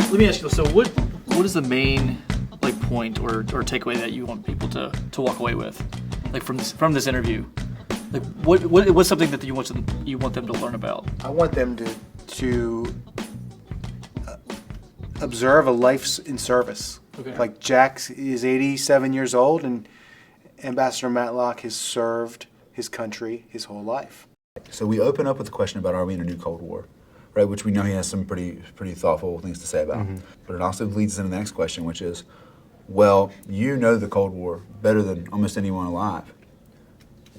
Let me ask you, so what is the main point or takeaway that you want people to walk away with, from this interview? What's something that you want them to learn about? I want them to observe a life in service. Okay. Like Jack is 87 years old, and Ambassador Matlock has served his country his whole life. So we open up with a question about, are we in a new Cold War, right? Which we know he has some pretty thoughtful things to say about. Mm-hmm. But it also leads us into the next question, which is, well, you know the Cold War better than almost anyone alive.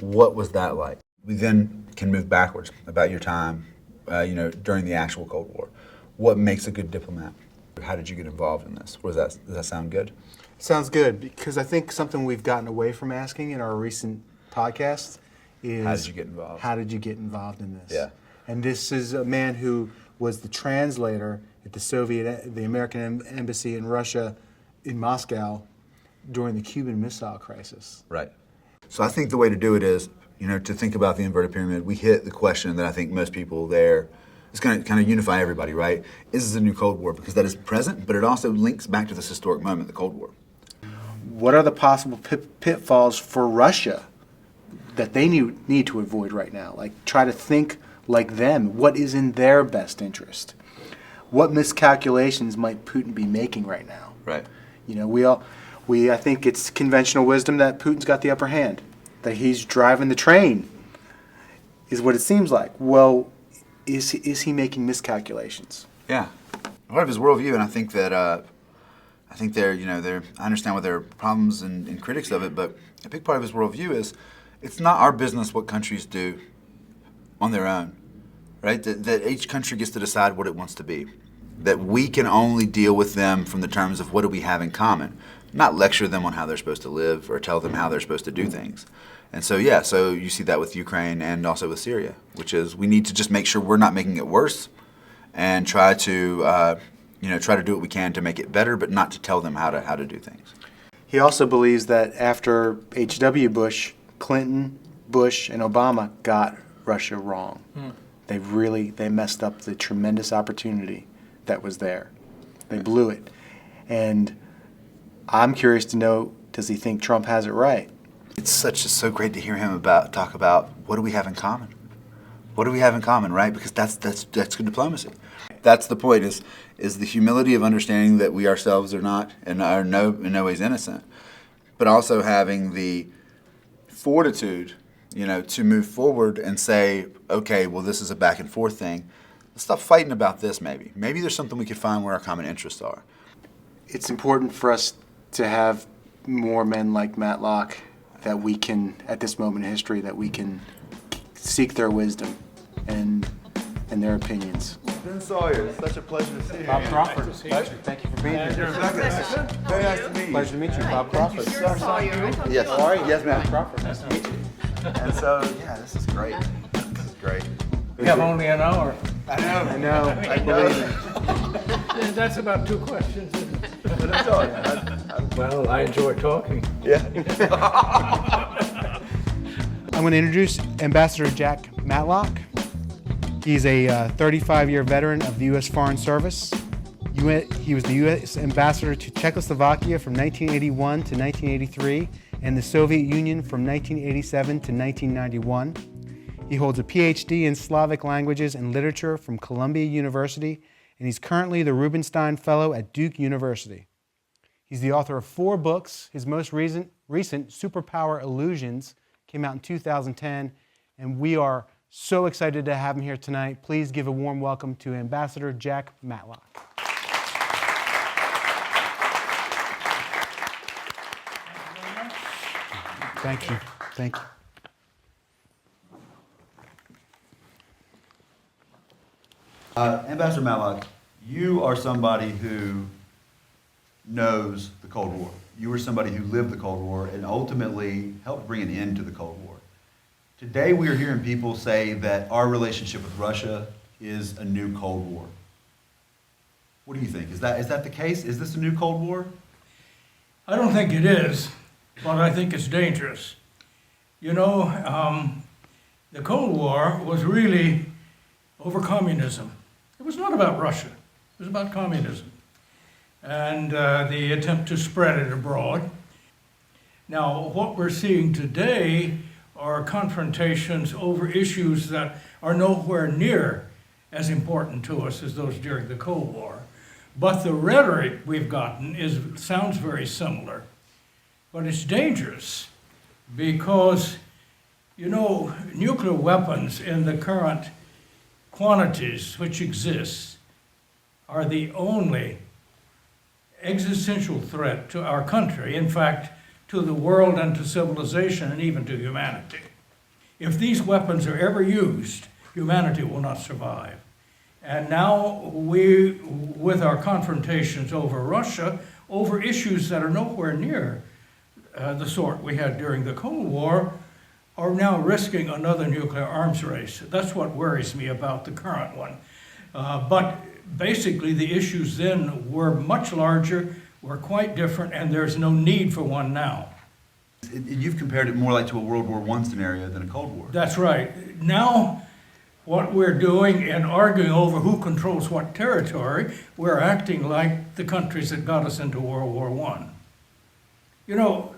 What was that like? We then can move backwards about your time, during the actual Cold War. What makes a good diplomat? How did you get involved in this? Does that sound good? Sounds good, because I think something we've gotten away from asking in our recent podcasts is, how did you get involved? How did you get involved in this? Yeah. And this is a man who was the translator at the American embassy in Russia, in Moscow, during the Cuban Missile Crisis. Right. So I think the way to do it is, to think about the inverted pyramid. We hit the question that I think most people there, it's going to kind of unify everybody, right? Is this a new Cold War? Because that is present, but it also links back to this historic moment, the Cold War. What are the possible pitfalls for Russia that they need to avoid right now? Like, try to think like them. What is in their best interest? What miscalculations might Putin be making right now? Right. I think it's conventional wisdom that Putin's got the upper hand, that he's driving the train, is what it seems like. Well, is he making miscalculations? Yeah. Part of his worldview, and I think that I understand what their problems and critics of it, but a big part of his worldview is it's not our business what countries do on their own, right? That each country gets to decide what it wants to be. That we can only deal with them from the terms of what do we have in common, not lecture them on how they're supposed to live or tell them how they're supposed to do things. And so you see that with Ukraine and also with Syria, which is we need to just make sure we're not making it worse and try to do what we can to make it better, but not to tell them how to do things. He also believes that after H.W. Bush, Clinton, Bush, and Obama got Russia wrong. They messed up the tremendous opportunity that was there. They blew it. And I'm curious to know, does he think Trump has it right? It's so great to hear him talk about what do we have in common? What do we have in common, right? Because that's good diplomacy. That's the point, is the humility of understanding that we ourselves are not and are in no ways innocent, but also having the fortitude, to move forward and say, okay, well, this is a back and forth thing. Let's stop fighting about this maybe. Maybe there's something we could find where our common interests are. It's important for us to have more men like Matlock that we can, at this moment in history, that we can seek their wisdom and their opinions. Ben Sawyer, it's such a pleasure to see you. Bob Crawford, pleasure. Thank you for being here. Very nice to meet you. Pleasure to meet you, Bob Crawford. Yes, How are you? yes, ma'am. Crawford, nice to meet you. And so, this is great. This is great. We have only an hour. I know. I believe it. That's about 2 questions. But I'm telling you, Well, I enjoy talking. yeah. I'm going to introduce Ambassador Jack Matlock. He's a 35-year veteran of the U.S. Foreign Service. He was the U.S. Ambassador to Czechoslovakia from 1981 to 1983 and the Soviet Union from 1987 to 1991. He holds a PhD in Slavic languages and literature from Columbia University, and he's currently the Rubenstein Fellow at Duke University. He's the author of 4 books. His most recent, Superpower Illusions, came out in 2010, and we are so excited to have him here tonight. Please give a warm welcome to Ambassador Jack Matlock. Thank you. Thank you. Ambassador Matlock, you are somebody who knows the Cold War. You were somebody who lived the Cold War and ultimately helped bring an end to the Cold War. Today we are hearing people say that our relationship with Russia is a new Cold War. What do you think? Is that the case? Is this a new Cold War? I don't think it is, but I think it's dangerous. You know, the Cold War was really over communism. It was not about Russia. It was about communism. and the attempt to spread it abroad. Now, what we're seeing today are confrontations over issues that are nowhere near as important to us as those during the Cold War. But the rhetoric we've gotten sounds very similar. But it's dangerous because, you know, nuclear weapons in the current quantities which exist are the only existential threat to our country, in fact, to the world and to civilization and even to humanity. If these weapons are ever used, humanity will not survive. And now we, with our confrontations over Russia, over issues that are nowhere near the sort we had during the Cold War, are now risking another nuclear arms race. That's what worries me about the current one. But basically, the issues then were much larger, were quite different, and there's no need for one now. You've compared it more like to a World War I scenario than a Cold War. That's right. Now, what we're doing in arguing over who controls what territory, we're acting like the countries that got us into World War I. You know,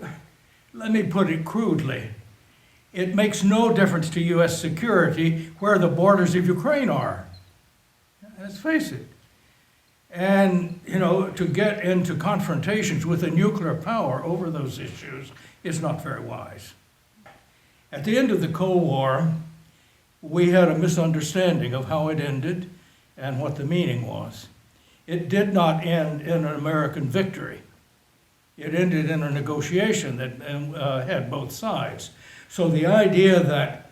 let me put it crudely. It makes no difference to U.S. security where the borders of Ukraine are. Let's face it. And, you know, to get into confrontations with a nuclear power over those issues is not very wise. At the end of the Cold War, we had a misunderstanding of how it ended and what the meaning was. It did not end in an American victory. It ended in a negotiation that had both sides. So the idea that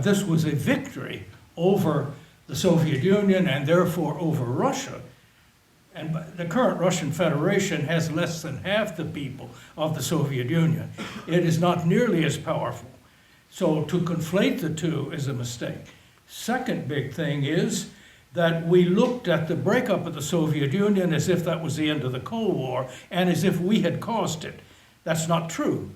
this was a victory over the Soviet Union and therefore over Russia, and the current Russian Federation has less than half the people of the Soviet Union. It is not nearly as powerful. So to conflate the two is a mistake. Second big thing is that we looked at the breakup of the Soviet Union as if that was the end of the Cold War and as if we had caused it. That's not true.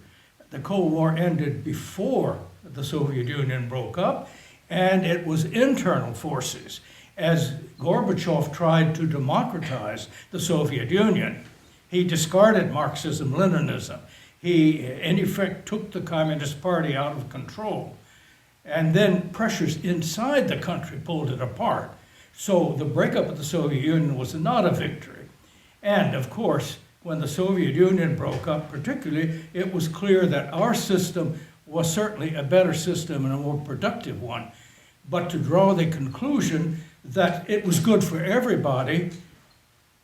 The Cold War ended before the Soviet Union broke up, and it was internal forces. As Gorbachev tried to democratize the Soviet Union, he discarded Marxism-Leninism. He, in effect, took the Communist Party out of control. And then pressures inside the country pulled it apart. So the breakup of the Soviet Union was not a victory. And, of course, when the Soviet Union broke up, particularly, it was clear that our system was certainly a better system and a more productive one. But to draw the conclusion that it was good for everybody,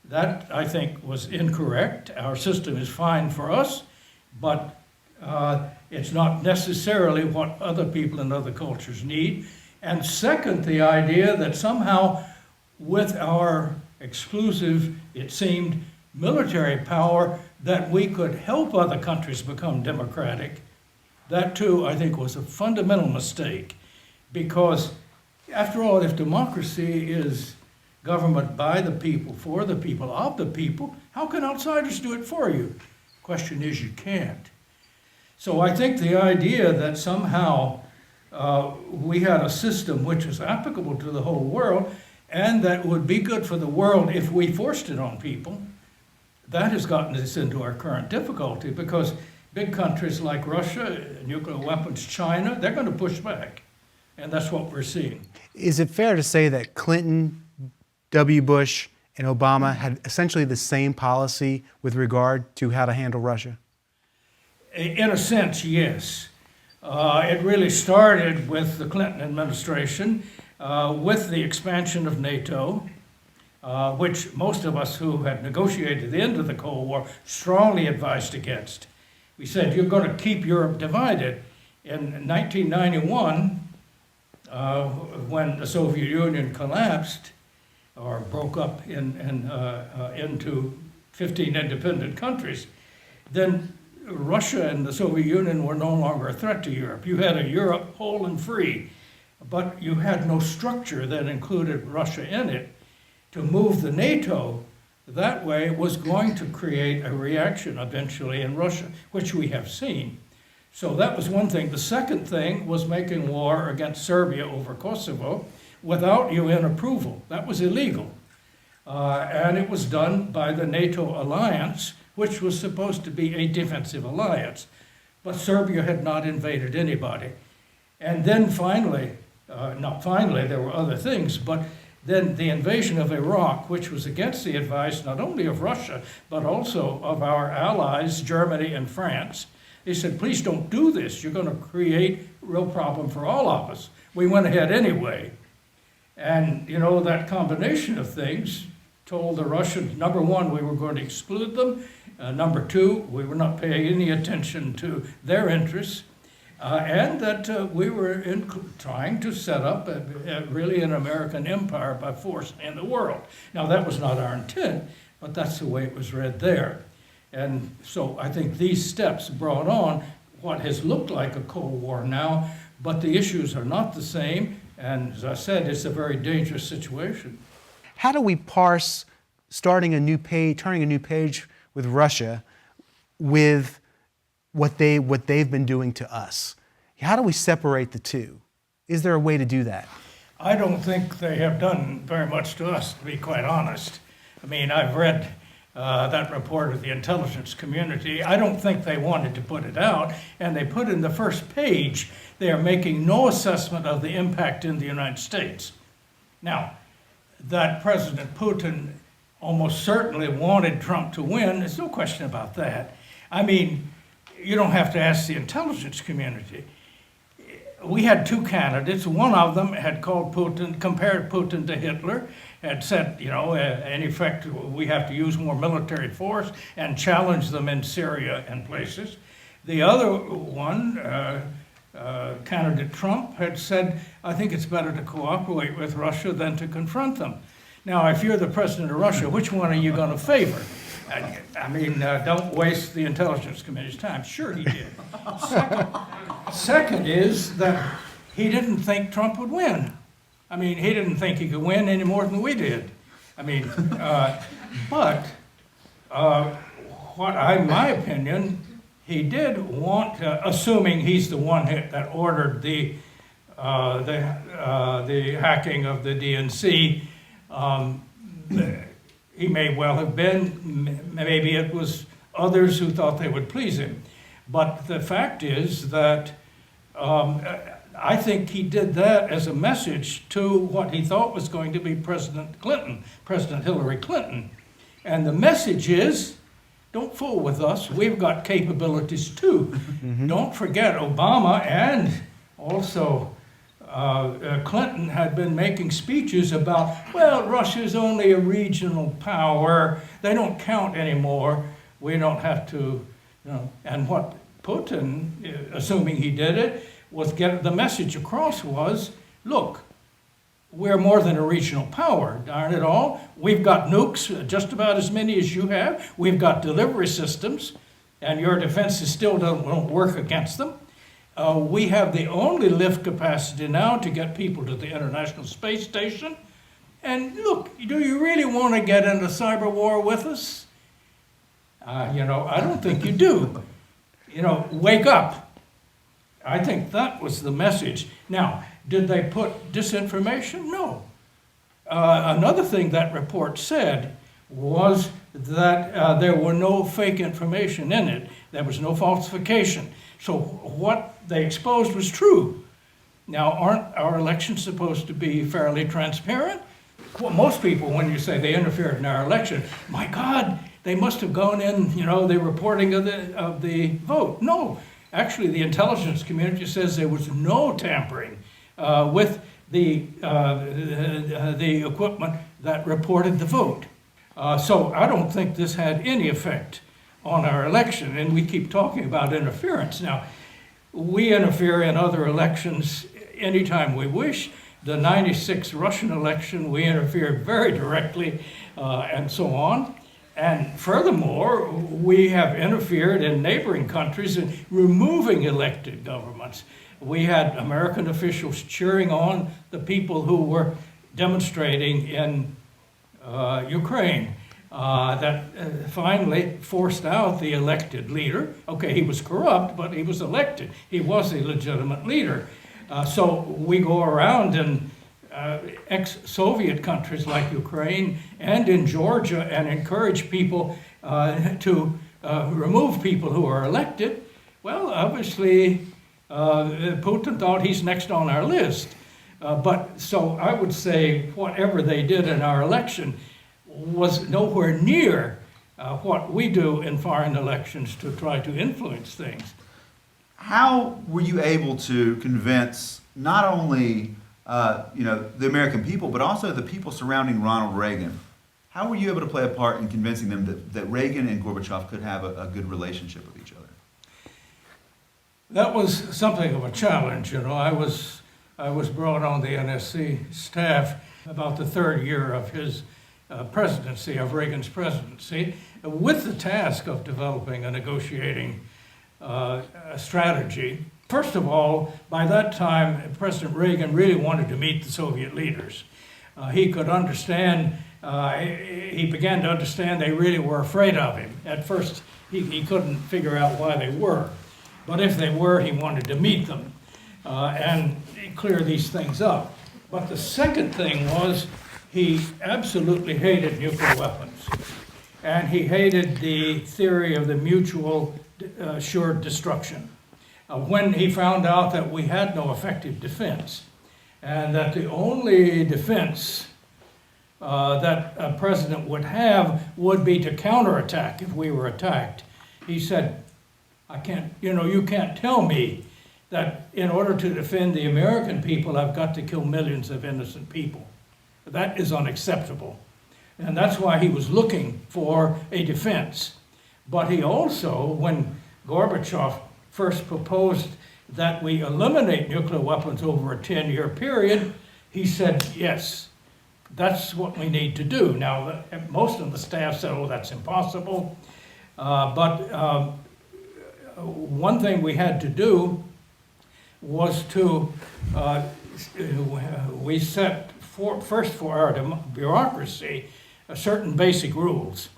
that, I think, was incorrect. Our system is fine for us, but it's not necessarily what other people in other cultures need. And second, the idea that somehow with our exclusive, it seemed, military power, that we could help other countries become democratic. That too, I think, was a fundamental mistake, because after all, if democracy is government by the people, for the people, of the people, how can outsiders do it for you? Question is, you can't. So I think the idea that somehow we had a system which is applicable to the whole world and that would be good for the world if we forced it on people, that has gotten us into our current difficulty, because big countries like Russia, nuclear weapons, China, they're going to push back. And that's what we're seeing. Is it fair to say that Clinton, W. Bush, and Obama had essentially the same policy with regard to how to handle Russia? In a sense, yes. It really started with the Clinton administration, with the expansion of NATO, which most of us who had negotiated the end of the Cold War strongly advised against. We said, you're going to keep Europe divided. In 1991, when the Soviet Union collapsed, or broke up into 15 independent countries, then Russia and the Soviet Union were no longer a threat to Europe. You had a Europe whole and free, but you had no structure that included Russia in it. To move the NATO that way was going to create a reaction eventually in Russia, which we have seen. So that was one thing. The second thing was making war against Serbia over Kosovo without UN approval. That was illegal. and it was done by the NATO alliance, which was supposed to be a defensive alliance. But Serbia had not invaded anybody. And then finally, not finally, there were other things, but then the invasion of Iraq, which was against the advice not only of Russia, but also of our allies, Germany and France. They said, please don't do this. You're going to create a real problem for all of us. We went ahead anyway. And, you know, that combination of things told the Russians, number one, we were going to exclude them. Number two, we were not paying any attention to their interests. And that we were trying to set up really an American empire by force in the world. Now, that was not our intent, but that's the way it was read there. And so I think these steps brought on what has looked like a Cold War now, but the issues are not the same. And as I said, it's a very dangerous situation. How do we parse starting a new page, turning a new page with Russia with what they've been doing to us? How do we separate the two? Is there a way to do that? I don't think they have done very much to us, to be quite honest. I mean, I've read that report of the intelligence community. I don't think they wanted to put it out, and they put in the first page, they are making no assessment of the impact in the United States. Now, that President Putin almost certainly wanted Trump to win, there's no question about that. I mean, you don't have to ask the intelligence community. We had two candidates. One of them had called Putin, compared Putin to Hitler, had said, you know, in effect, we have to use more military force and challenge them in Syria and places. The other one, candidate Trump, had said, I think it's better to cooperate with Russia than to confront them. Now, if you're the president of Russia, which one are you going to favor? I mean, don't waste the intelligence committee's time. Sure he did. Second is that he didn't think Trump would win. I mean, he didn't think he could win any more than we did. I mean, but in my opinion, he did want, assuming he's the one that ordered the hacking of the DNC, he may well have been, maybe it was others who thought they would please him. But the fact is that I think he did that as a message to what he thought was going to be President Hillary Clinton. And the message is, don't fool with us, we've got capabilities too. Mm-hmm. Don't forget Obama and also Clinton had been making speeches about, well, Russia's only a regional power. They don't count anymore. We don't have to, you know. And what Putin, assuming he did it, was get the message across was, look, we're more than a regional power, darn it all. We've got nukes, just about as many as you have. We've got delivery systems, and your defenses still don't work against them. We have the only lift capacity now to get people to the International Space Station. And look, do you really want to get into cyber war with us? You know, I don't think you do. You know, wake up. I think that was the message. Now, did they put disinformation? No. Another thing that report said was that there were no fake information in it. There was no falsification. So what they exposed was true. Now, aren't our elections supposed to be fairly transparent? Well, most people, when you say they interfered in our election, my God, they must have gone in, you know, the reporting of the vote. No, actually, the intelligence community says there was no tampering with the equipment that reported the vote. So I don't think this had any effect on our election, and we keep talking about interference. Now, we interfere in other elections anytime we wish. The 96 Russian election, we interfered very directly, and so on. And furthermore, we have interfered in neighboring countries in removing elected governments. We had American officials cheering on the people who were demonstrating in Ukraine. That finally forced out the elected leader. Okay, he was corrupt, but he was elected. He was a legitimate leader. So we go around and ex-Soviet countries like Ukraine and in Georgia and encourage people to remove people who are elected, well, obviously, Putin thought he's next on our list. But so I would say whatever they did in our election was nowhere near what we do in foreign elections to try to influence things. How were you able to convince not only the American people, but also the people surrounding Ronald Reagan? How were you able to play a part in convincing them that Reagan and Gorbachev could have a good relationship with each other? That was something of a challenge. I was brought on the NSC staff about the third year of his presidency, of Reagan's presidency, with the task of developing a negotiating strategy. First of all, by that time, President Reagan really wanted to meet the Soviet leaders. He could understand, he began to understand they really were afraid of him. At first, he couldn't figure out why they were. But if they were, he wanted to meet them and clear these things up. But the second thing was he absolutely hated nuclear weapons. And he hated the theory of the mutual assured destruction. When he found out that we had no effective defense, and that the only defense that a president would have would be to counterattack if we were attacked, he said, you can't tell me that in order to defend the American people, I've got to kill millions of innocent people. That is unacceptable. And that's why he was looking for a defense. But he also, when Gorbachev first proposed that we eliminate nuclear weapons over a 10-year period, he said, yes, that's what we need to do. Now, most of the staff said, oh, that's impossible. But one thing we had to do was to, we set first for our bureaucracy certain basic rules.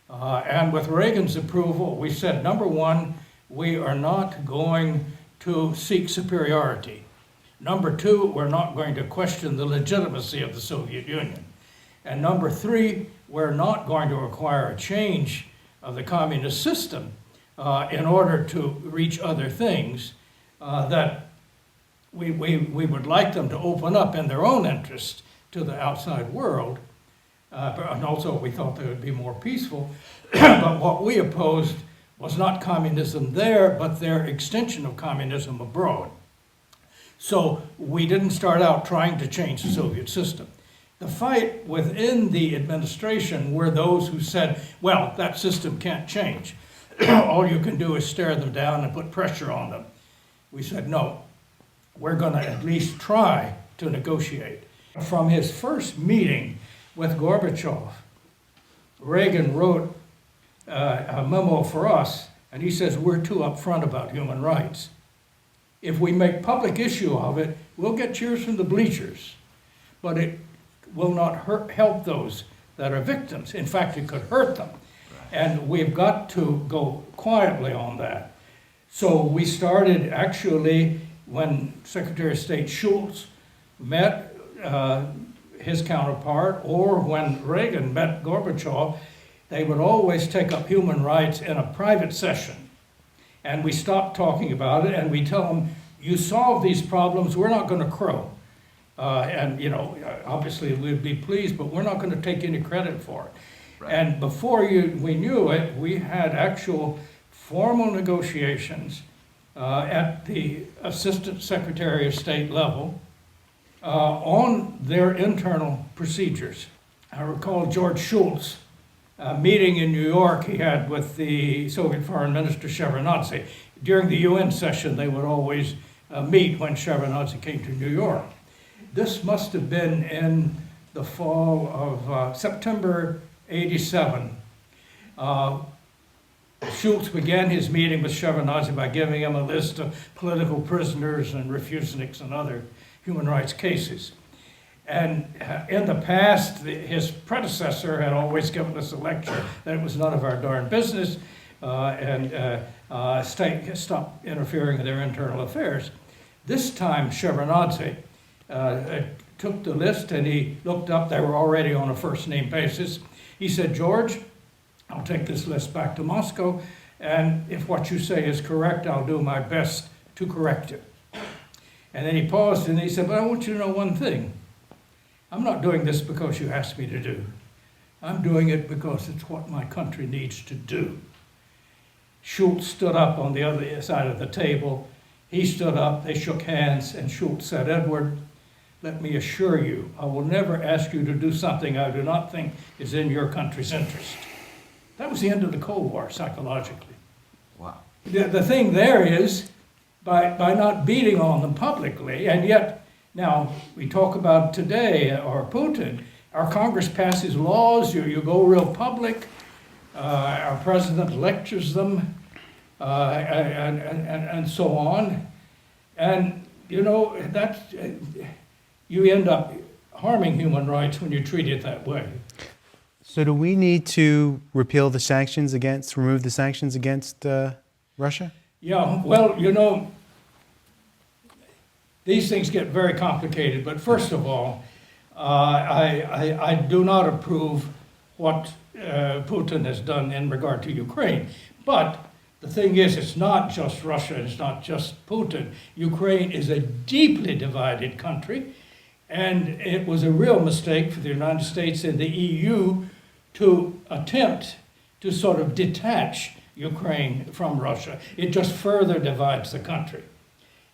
And with Reagan's approval, we said, number one, we are not going to seek superiority. Number two, we're not going to question the legitimacy of the Soviet Union. And number three, we're not going to require a change of the communist system in order to reach other things that we would like them to open up in their own interest to the outside world. And also we thought they would be more peaceful. But what we opposed was not communism there, but their extension of communism abroad. So we didn't start out trying to change the Soviet system. The fight within the administration were those who said, well, that system can't change. All you can do is stare them down and put pressure on them. We said, no, we're going to at least try to negotiate. From his first meeting with Gorbachev, Reagan wrote a memo for us, and he says, we're too upfront about human rights. If we make public issue of it, we'll get cheers from the bleachers, but it will not help those that are victims. In fact, it could hurt them. And we've got to go quietly on that. So we started actually when Secretary of State Schultz met his counterpart, or when Reagan met Gorbachev, they would always take up human rights in a private session. And we stopped talking about it, and we tell them, you solve these problems, we're not going to crow. Obviously we'd be pleased, but we're not going to take any credit for it. Right. And before we knew it, we had actual formal negotiations at the Assistant Secretary of State level on their internal procedures. I recall George Shultz, a meeting in New York he had with the Soviet Foreign Minister Shevardnadze. During the UN session, they would always meet when Shevardnadze came to New York. This must have been in the fall of September '87. Schultz began his meeting with Shevardnadze by giving him a list of political prisoners and refuseniks and other human rights cases. And in the past, his predecessor had always given us a lecture that it was none of our darn business and stop interfering in their internal affairs. This time, Shevardnadze took the list and he looked up, they were already on a first name basis. He said, George, I'll take this list back to Moscow, and if what you say is correct, I'll do my best to correct it. And then he paused and he said, but I want you to know one thing. I'm not doing this because you asked me to do. I'm doing it because it's what my country needs to do. Schultz stood up on the other side of the table. He stood up, they shook hands, and Schultz said, Edward, let me assure you, I will never ask you to do something I do not think is in your country's interest. That was the end of the Cold War, psychologically. Wow. The thing there is, by not beating on them publicly, and yet, now, we talk about today, or Putin, our Congress passes laws, you go real public, our president lectures them, and so on. And, you know, that's, you end up harming human rights when you treat it that way. So do we need to remove the sanctions against Russia? Yeah, well, you know, these things get very complicated, but first of all, I do not approve what Putin has done in regard to Ukraine. But the thing is, it's not just Russia, it's not just Putin. Ukraine is a deeply divided country, and it was a real mistake for the United States and the EU to attempt to sort of detach Ukraine from Russia. It just further divides the country.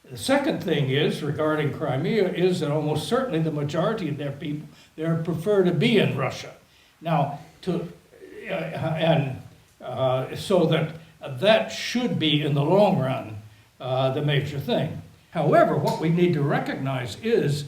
The second thing is, regarding Crimea, is that almost certainly the majority of their people there prefer to be in Russia. Now, so that should be, in the long run, the major thing. However, what we need to recognize is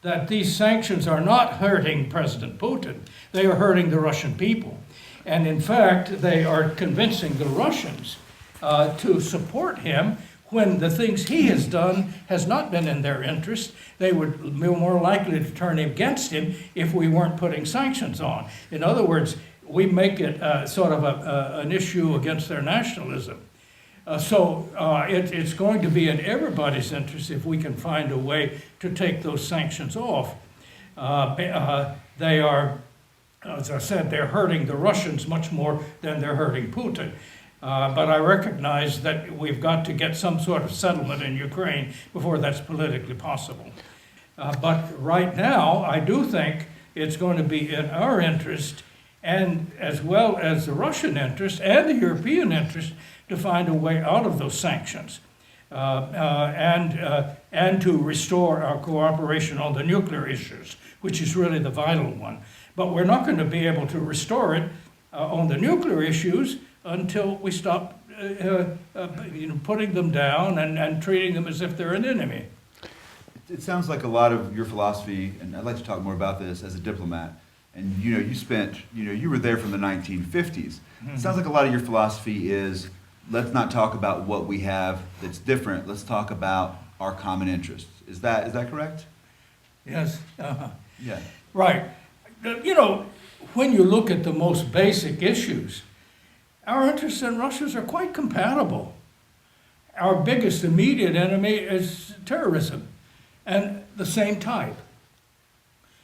that these sanctions are not hurting President Putin. They are hurting the Russian people. And in fact, they are convincing the Russians to support him when the things he has done has not been in their interest. They would be more likely to turn against him if we weren't putting sanctions on. In other words, we make it sort of an issue against their nationalism. It's going to be in everybody's interest if we can find a way to take those sanctions off. They are, as I said, they're hurting the Russians much more than they're hurting Putin. But I recognize that we've got to get some sort of settlement in Ukraine before that's politically possible. But right now, I do think it's going to be in our interest, and as well as the Russian interest and the European interest, to find a way out of those sanctions and to restore our cooperation on the nuclear issues, which is really the vital one. But we're not going to be able to restore it on the nuclear issues until we stop putting them down and treating them as if they're an enemy. It sounds like a lot of your philosophy, and I'd like to talk more about this as a diplomat. And you were there from the 1950s. Mm-hmm. It sounds like a lot of your philosophy is, let's not talk about what we have that's different. Let's talk about our common interests. Is that correct? Yes. Yeah. Right. You know, when you look at the most basic issues, our interests and Russia's are quite compatible. Our biggest immediate enemy is terrorism, and the same type.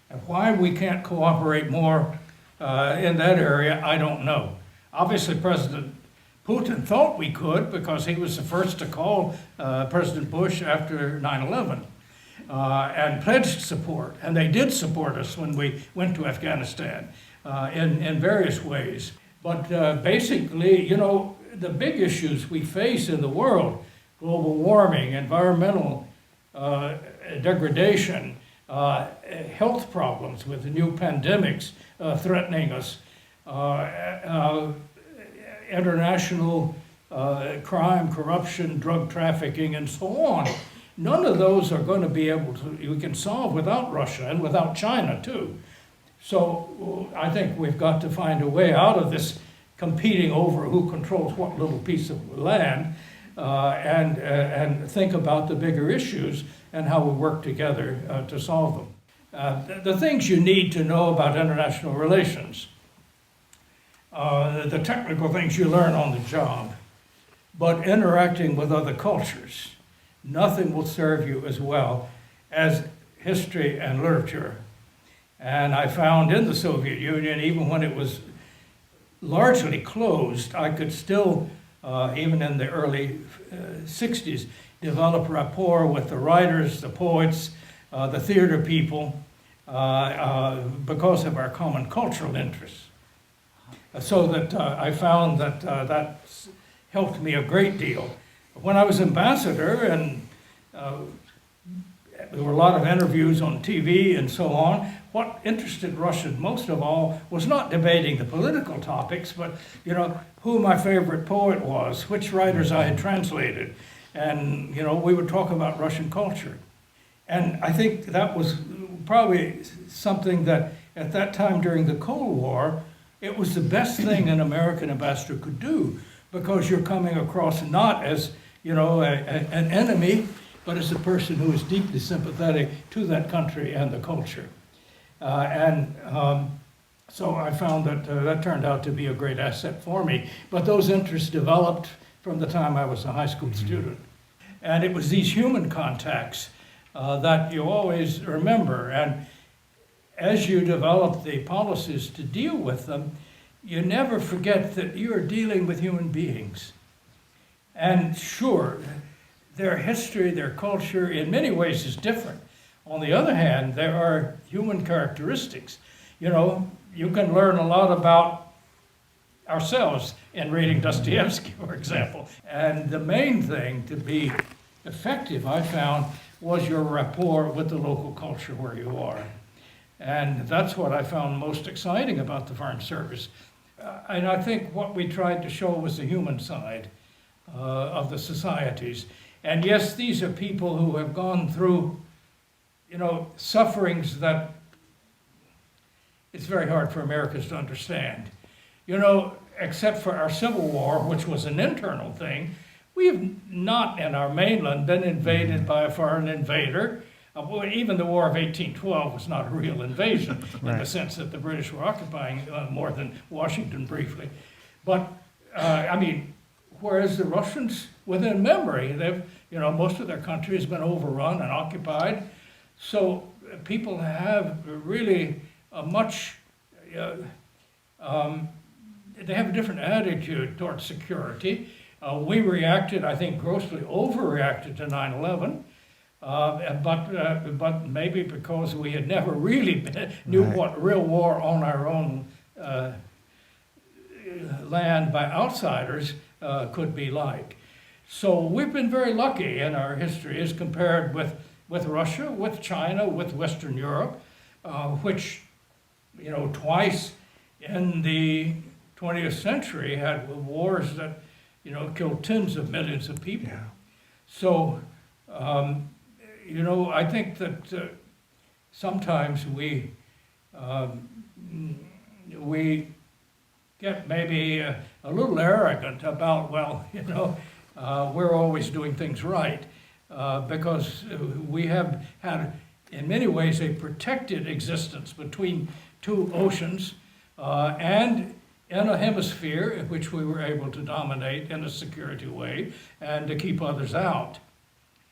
And why we can't cooperate more in that area, I don't know. Obviously, President Putin thought we could because he was the first to call President Bush after 9/11 and pledged support. And they did support us when we went to Afghanistan in various ways. But basically, you know, the big issues we face in the world, global warming, environmental degradation, health problems with the new pandemics threatening us, international crime, corruption, drug trafficking, and so on. None of those are going to be able to, we can solve without Russia and without China too. So I think we've got to find a way out of this competing over who controls what little piece of land and think about the bigger issues and how we work together to solve them. The things you need to know about international relations, the technical things you learn on the job, but interacting with other cultures, nothing will serve you as well as history and literature. And I found in the Soviet Union, even when it was largely closed, I could still, even in the early 60s, develop rapport with the writers, the poets, the theater people, because of our common cultural interests. So that I found that that helped me a great deal. When I was ambassador, and there were a lot of interviews on TV and so on, what interested Russians most of all was not debating the political topics, but who my favorite poet was, which writers I had translated, and we would talk about Russian culture. And I think that was probably something that at that time during the Cold War, it was the best thing an American ambassador could do, because you're coming across not as an enemy, but as a person who is deeply sympathetic to that country and the culture. So I found that that turned out to be a great asset for me. But those interests developed from the time I was a high school student. And it was these human contacts that you always remember. And as you develop the policies to deal with them, you never forget that you are dealing with human beings. And sure, their history, their culture, in many ways is different. On the other hand, there are human characteristics. You can learn a lot about ourselves in reading Dostoevsky, for example. And the main thing to be effective, I found, was your rapport with the local culture where you are. And that's what I found most exciting about the Foreign Service. And I think what we tried to show was the human side of the societies. And yes, these are people who have gone through, sufferings that it's very hard for Americans to understand. Except for our Civil War, which was an internal thing, we have not in our mainland been invaded by a foreign invader. Even the War of 1812 was not a real invasion in the sense that the British were occupying more than Washington briefly. But, whereas the Russians, within memory, most of their country has been overrun and occupied. So people have really they have a different attitude towards security. We reacted, I think, grossly overreacted to 9/11. But maybe because we had never really knew what real war on our own land by outsiders could be like. So we've been very lucky in our history as compared with Russia, with China, with Western Europe, which, twice in the 20th century had wars that, killed tens of millions of people. Yeah. So, I think that sometimes we get maybe a little arrogant about, we're always doing things right, because we have had, in many ways, a protected existence between two oceans and in a hemisphere in which we were able to dominate in a security way and to keep others out.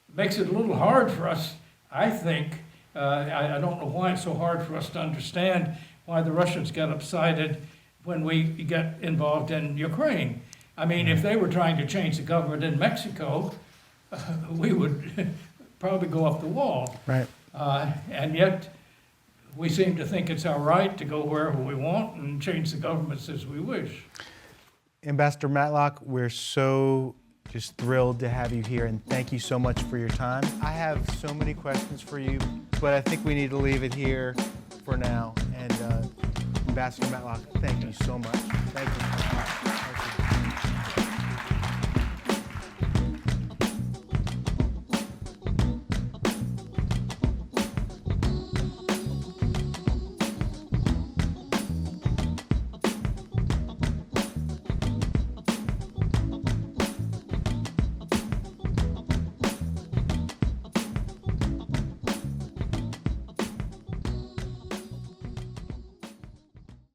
It makes it a little hard for us, I think. I don't know why it's so hard for us to understand why the Russians get excited when we get involved in Ukraine. If they were trying to change the government in Mexico, we would probably go off the wall. Right. And yet, we seem to think it's our right to go wherever we want and change the governments as we wish. Ambassador Matlock, we're so just thrilled to have you here, and thank you so much for your time. I have so many questions for you, but I think we need to leave it here for now. And Ambassador Matlock, thank you so much. Thank you. Thank you.